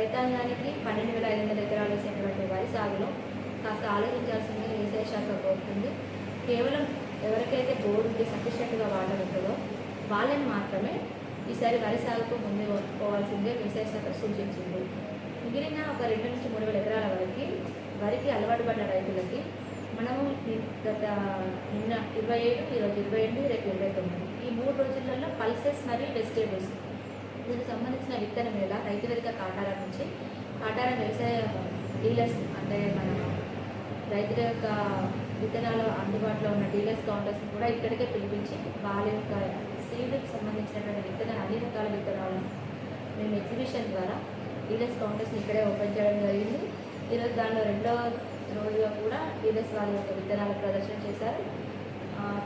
రైతాంగానికి 12,500 ఎకరాలు వేసినటువంటి వరి సాగులో కాస్త ఆలోచించాల్సింది వ్యవసాయ శాఖ కోరుతుంది. కేవలం ఎవరికైతే బోర్ ఉంటే సఫిషియెంట్గా వాటర్ ఉంటుందో వాళ్ళని మాత్రమే ఈసారి వరి సాగుకు ముందు పోవాల్సిందే వ్యవసాయ శాఖ సూచించింది. మిగిలిన ఒక 2 నుంచి 3 వేల ఎకరాల వరకు వరికి అలవాటు పడ్డ రైతులకి మనము గత నిన్న 27, ఈరోజు 28, రేపు 29 ఈ 3 రోజులలో పల్సెస్ మరియు వెజిటేబుల్స్ దీనికి సంబంధించిన విత్తన మేళ రైతు వేదిక కాటారం నుంచి కాటారం వ్యవసాయ డీలర్స్ అంటే మన రైతుల యొక్క విత్తనాలు అందుబాటులో ఉన్న డీలర్స్ కౌంటర్స్ని కూడా ఇక్కడికే పిలిపించి వాళ్ళ యొక్క సీడ్కి సంబంధించినటువంటి విత్తనాలు అన్ని రకాల విత్తనాలను మేము ఎగ్జిబిషన్ ద్వారా డీలర్స్ కౌంటర్స్ని ఇక్కడే ఓపెన్ చేయడం జరిగింది. ఈరోజు దానిలో 2వ రోజుగా కూడా డీలర్స్ వాళ్ళ యొక్క విత్తనాలు ప్రదర్శన చేశారు.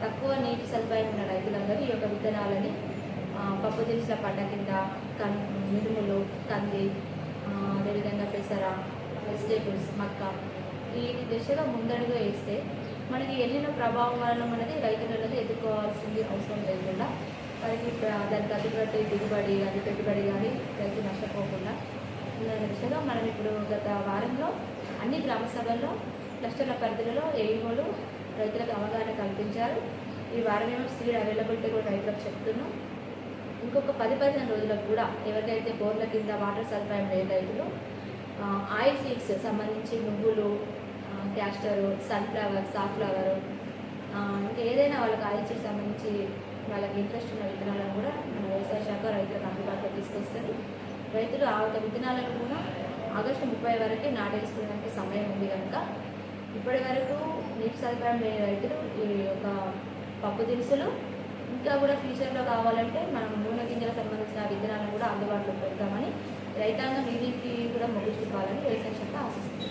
తక్కువ నీటి సదుపాయం ఉన్న రైతులందరూ ఈ యొక్క విత్తనాలని పప్పు దినుసుల పంట కింద మినుములు, కంది, అదేవిధంగా పెసర, వెజిటేబుల్స్, మక్క ఈ దిశగా ముందడుగు వేస్తే మనకి ఎల్లిన ప్రభావం వలన మనది రైతులనేది ఎదుర్కోవాల్సింది అవసరం లేకుండా వారికి దానికి అతిపెట్టి దిగుబడి కానీ పెట్టుబడి కానీ రైతు నష్టపోకుండా ఉన్న దిశగా మనం ఇప్పుడు గత వారంలో అన్ని గ్రామ సభల్లో క్లస్టర్ల పరిధిలో ఏఈఓలు రైతులకు అవగాహన కల్పించారు. ఈ వారమేమో సీడ్ అవైలబిలిటీ కూడా రైతులకు చెప్తున్నాం. ఇంకొక 10-15 రోజులకు కూడా ఎవరికైతే బోర్ల కింద వాటర్ సదుపాయం లేని రైతులు ఆయిల్ సీడ్స్ సంబంధించి నువ్వులు, క్యాస్టరు, సన్ఫ్లవర్, సాఫ్లవర్ ఇంకా ఏదైనా వాళ్ళకి ఆయిల్ సీడ్స్ సంబంధించి వాళ్ళకి ఇంట్రెస్ట్ ఉన్న విత్తనాలను కూడా మన వ్యవసాయ శాఖ రైతులకు అందుబాటులో తీసుకొస్తుంది. రైతులు ఆ యొక్క విత్తనాలను కూడా ఆగస్టు 30 వరకే నాటేసుకోవడానికి సమయం ఉంది కనుక ఇప్పటి వరకు నీటి సదుపాయం లేని రైతులు ఈ యొక్క పప్పు దినుసులు ఇంకా కూడా ఫ్యూచర్లో కావాలంటే మనం నూనె గింజలకు సంబంధించిన విత్తనాలను కూడా అందుబాటులో పెడతామని రైతాంగం వీరికి కూడా మొగ్గు చూపాలని వ్యవసాయ శాఖ ఆశిస్తుంది.